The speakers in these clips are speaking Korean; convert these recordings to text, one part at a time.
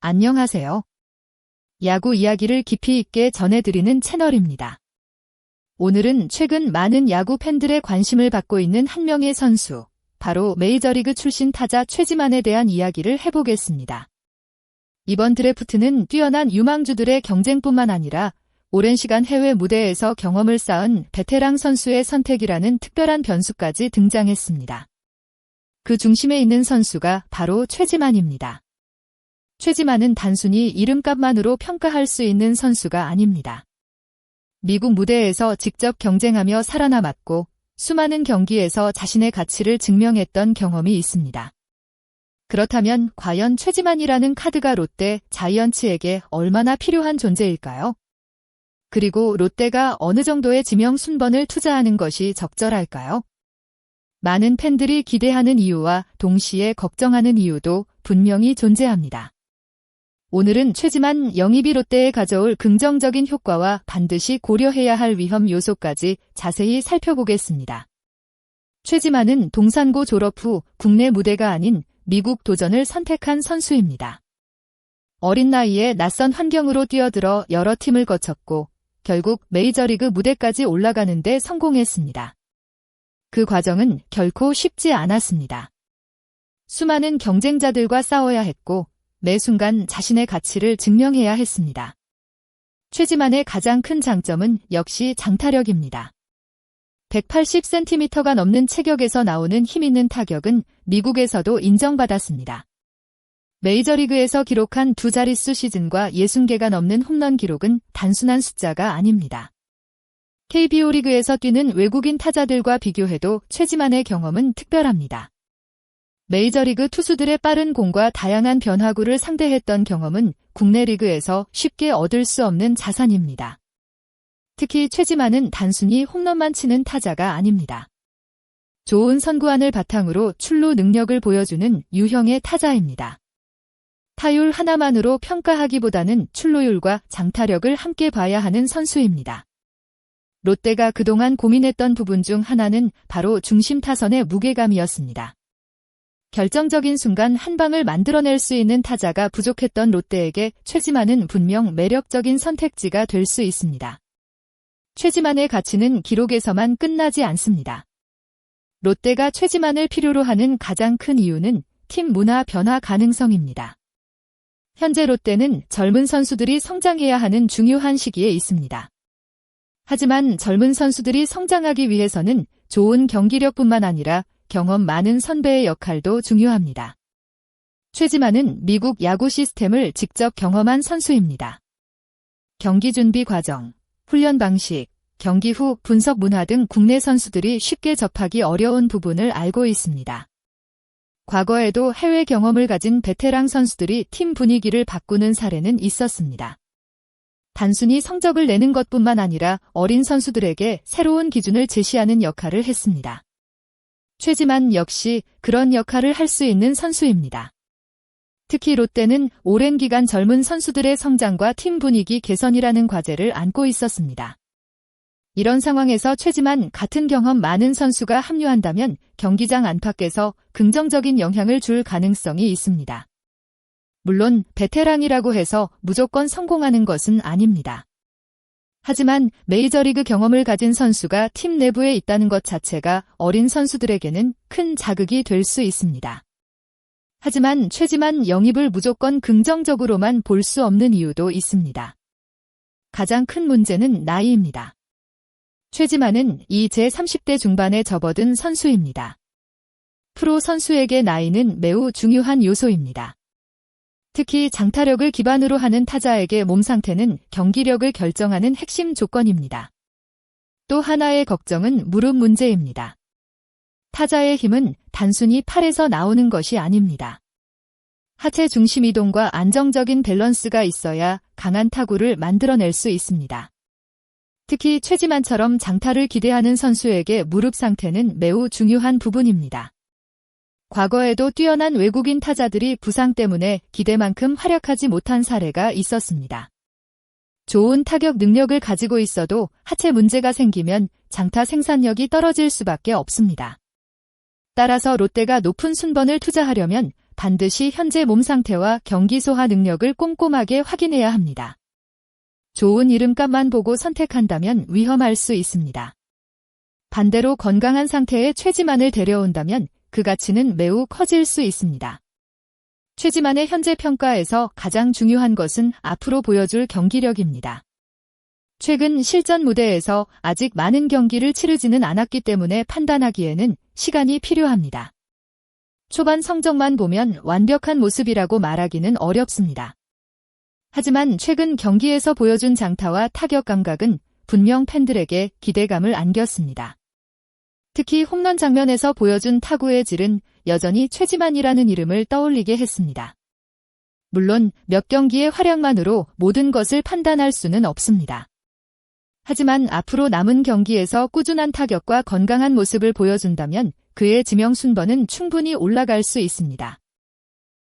안녕하세요. 야구 이야기를 깊이 있게 전해드리는 채널입니다. 오늘은 최근 많은 야구 팬들의 관심을 받고 있는 한 명의 선수, 바로 메이저리그 출신 타자 최지만에 대한 이야기를 해보겠습니다. 이번 드래프트는 뛰어난 유망주들의 경쟁뿐만 아니라 오랜 시간 해외 무대에서 경험을 쌓은 베테랑 선수의 선택이라는 특별한 변수까지 등장했습니다. 그 중심에 있는 선수가 바로 최지만입니다. 최지만은 단순히 이름값만으로 평가할 수 있는 선수가 아닙니다. 미국 무대에서 직접 경쟁하며 살아남았고 수많은 경기에서 자신의 가치를 증명했던 경험이 있습니다. 그렇다면 과연 최지만이라는 카드가 롯데, 자이언츠에게 얼마나 필요한 존재일까요? 그리고 롯데가 어느 정도의 지명 순번을 투자하는 것이 적절할까요? 많은 팬들이 기대하는 이유와 동시에 걱정하는 이유도 분명히 존재합니다. 오늘은 최지만 영입이 롯데에 가져올 긍정적인 효과와 반드시 고려해야 할 위험 요소까지 자세히 살펴보겠습니다. 최지만은 동산고 졸업 후 국내 무대가 아닌 미국 도전을 선택한 선수입니다. 어린 나이에 낯선 환경으로 뛰어들어 여러 팀을 거쳤고 결국 메이저리그 무대까지 올라가는 데 성공했습니다. 그 과정은 결코 쉽지 않았습니다. 수많은 경쟁자들과 싸워야 했고 매 순간 자신의 가치를 증명해야 했습니다. 최지만의 가장 큰 장점은 역시 장타력입니다. 180cm가 넘는 체격에서 나오는 힘있는 타격은 미국에서도 인정받았습니다. 메이저리그에서 기록한 두 자릿수 시즌과 60개가 넘는 홈런 기록은 단순한 숫자가 아닙니다. KBO 리그에서 뛰는 외국인 타자들과 비교해도 최지만의 경험은 특별합니다. 메이저리그 투수들의 빠른 공과 다양한 변화구를 상대했던 경험은 국내 리그에서 쉽게 얻을 수 없는 자산입니다. 특히 최지만은 단순히 홈런만 치는 타자가 아닙니다. 좋은 선구안을 바탕으로 출루 능력을 보여주는 유형의 타자입니다. 타율 하나만으로 평가하기보다는 출루율과 장타력을 함께 봐야 하는 선수입니다. 롯데가 그동안 고민했던 부분 중 하나는 바로 중심 타선의 무게감이었습니다. 결정적인 순간 한 방을 만들어낼 수 있는 타자가 부족했던 롯데에게 최지만은 분명 매력적인 선택지가 될 수 있습니다. 최지만의 가치는 기록에서만 끝나지 않습니다. 롯데가 최지만을 필요로 하는 가장 큰 이유는 팀 문화 변화 가능성입니다. 현재 롯데는 젊은 선수들이 성장해야 하는 중요한 시기에 있습니다. 하지만 젊은 선수들이 성장하기 위해서는 좋은 경기력뿐만 아니라 경험 많은 선배의 역할도 중요합니다. 최지만은 미국 야구 시스템을 직접 경험한 선수입니다. 경기 준비 과정, 훈련 방식, 경기 후 분석 문화 등 국내 선수들이 쉽게 접하기 어려운 부분을 알고 있습니다. 과거에도 해외 경험을 가진 베테랑 선수들이 팀 분위기를 바꾸는 사례는 있었습니다. 단순히 성적을 내는 것뿐만 아니라 어린 선수들에게 새로운 기준을 제시하는 역할을 했습니다. 최지만 역시 그런 역할을 할 수 있는 선수입니다. 특히 롯데는 오랜 기간 젊은 선수들의 성장과 팀 분위기 개선이라는 과제를 안고 있었습니다. 이런 상황에서 최지만 같은 경험 많은 선수가 합류한다면 경기장 안팎에서 긍정적인 영향을 줄 가능성이 있습니다. 물론 베테랑이라고 해서 무조건 성공하는 것은 아닙니다. 하지만 메이저리그 경험을 가진 선수가 팀 내부에 있다는 것 자체가 어린 선수들에게는 큰 자극이 될 수 있습니다. 하지만 최지만 영입을 무조건 긍정적으로만 볼 수 없는 이유도 있습니다. 가장 큰 문제는 나이입니다. 최지만은 이제 30대 중반에 접어든 선수입니다. 프로 선수에게 나이는 매우 중요한 요소입니다. 특히 장타력을 기반으로 하는 타자에게 몸 상태는 경기력을 결정하는 핵심 조건입니다. 또 하나의 걱정은 무릎 문제입니다. 타자의 힘은 단순히 팔에서 나오는 것이 아닙니다. 하체 중심 이동과 안정적인 밸런스가 있어야 강한 타구를 만들어낼 수 있습니다. 특히 최지만처럼 장타를 기대하는 선수에게 무릎 상태는 매우 중요한 부분입니다. 과거에도 뛰어난 외국인 타자들이 부상 때문에 기대만큼 활약하지 못한 사례가 있었습니다. 좋은 타격 능력을 가지고 있어도 하체 문제가 생기면 장타 생산력이 떨어질 수밖에 없습니다. 따라서 롯데가 높은 순번을 투자하려면 반드시 현재 몸 상태와 경기 소화 능력을 꼼꼼하게 확인해야 합니다. 좋은 이름값만 보고 선택한다면 위험할 수 있습니다. 반대로 건강한 상태의 최지만을 데려온다면 그 가치는 매우 커질 수 있습니다. 최지만의 현재 평가에서 가장 중요한 것은 앞으로 보여줄 경기력입니다. 최근 실전 무대에서 아직 많은 경기를 치르지는 않았기 때문에 판단하기에는 시간이 필요합니다. 초반 성적만 보면 완벽한 모습이라고 말하기는 어렵습니다. 하지만 최근 경기에서 보여준 장타와 타격 감각은 분명 팬들에게 기대감을 안겼습니다. 특히 홈런 장면에서 보여준 타구의 질은 여전히 최지만이라는 이름을 떠올리게 했습니다. 물론 몇 경기의 활약만으로 모든 것을 판단할 수는 없습니다. 하지만 앞으로 남은 경기에서 꾸준한 타격과 건강한 모습을 보여준다면 그의 지명 순번은 충분히 올라갈 수 있습니다.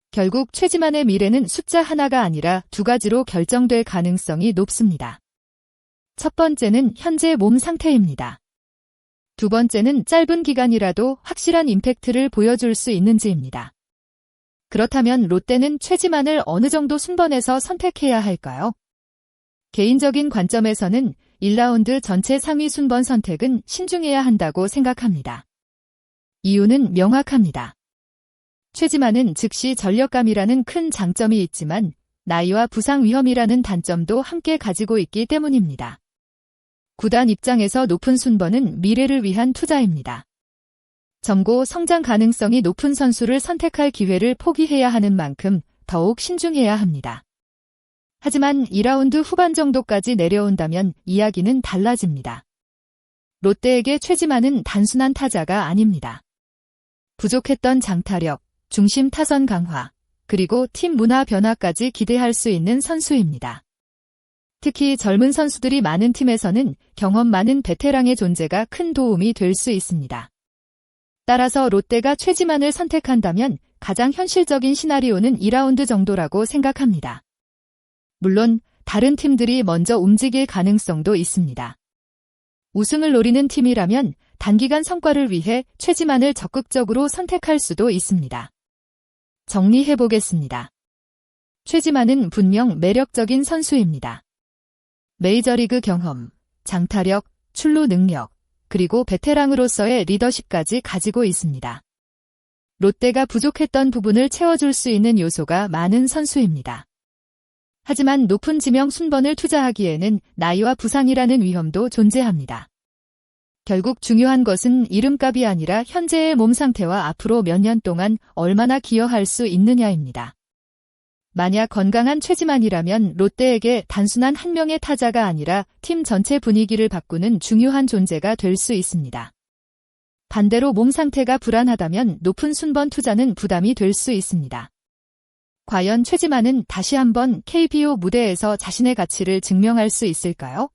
결국 최지만의 미래는 숫자 하나가 아니라 두 가지로 결정될 가능성이 높습니다. 첫 번째는 현재 몸 상태입니다. 두 번째는 짧은 기간이라도 확실한 임팩트를 보여줄 수 있는지입니다. 그렇다면 롯데는 최지만을 어느 정도 순번에서 선택해야 할까요? 개인적인 관점에서는 1라운드 전체 상위 순번 선택은 신중해야 한다고 생각합니다. 이유는 명확합니다. 최지만은 즉시 전력감이라는 큰 장점이 있지만 나이와 부상 위험이라는 단점도 함께 가지고 있기 때문입니다. 구단 입장에서 높은 순번은 미래를 위한 투자입니다. 젊고 성장 가능성이 높은 선수를 선택할 기회를 포기해야 하는 만큼 더욱 신중해야 합니다. 하지만 2라운드 후반 정도까지 내려온다면 이야기는 달라집니다. 롯데에게 최지만은 단순한 타자가 아닙니다. 부족했던 장타력, 중심 타선 강화, 그리고 팀 문화 변화까지 기대할 수 있는 선수입니다. 특히 젊은 선수들이 많은 팀에서는 경험 많은 베테랑의 존재가 큰 도움이 될 수 있습니다. 따라서 롯데가 최지만을 선택한다면 가장 현실적인 시나리오는 2라운드 정도라고 생각합니다. 물론 다른 팀들이 먼저 움직일 가능성도 있습니다. 우승을 노리는 팀이라면 단기간 성과를 위해 최지만을 적극적으로 선택할 수도 있습니다. 정리해보겠습니다. 최지만은 분명 매력적인 선수입니다. 메이저리그 경험, 장타력, 출루 능력, 그리고 베테랑으로서의 리더십까지 가지고 있습니다. 롯데가 부족했던 부분을 채워줄 수 있는 요소가 많은 선수입니다. 하지만 높은 지명 순번을 투자하기에는 나이와 부상이라는 위험도 존재합니다. 결국 중요한 것은 이름값이 아니라 현재의 몸 상태와 앞으로 몇 년 동안 얼마나 기여할 수 있느냐입니다. 만약 건강한 최지만이라면 롯데에게 단순한 한 명의 타자가 아니라 팀 전체 분위기를 바꾸는 중요한 존재가 될 수 있습니다. 반대로 몸 상태가 불안하다면 높은 순번 투자는 부담이 될 수 있습니다. 과연 최지만은 다시 한번 KBO 무대에서 자신의 가치를 증명할 수 있을까요?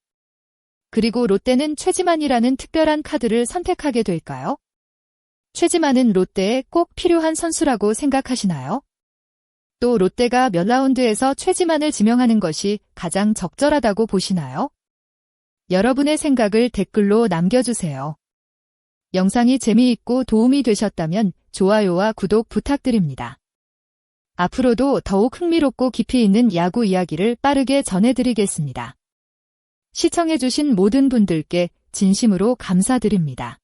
그리고 롯데는 최지만이라는 특별한 카드를 선택하게 될까요? 최지만은 롯데에 꼭 필요한 선수라고 생각하시나요? 또 롯데가 몇 라운드에서 최지만을 지명하는 것이 가장 적절하다고 보시나요? 여러분의 생각을 댓글로 남겨주세요. 영상이 재미있고 도움이 되셨다면 좋아요와 구독 부탁드립니다. 앞으로도 더욱 흥미롭고 깊이 있는 야구 이야기를 빠르게 전해드리겠습니다. 시청해주신 모든 분들께 진심으로 감사드립니다.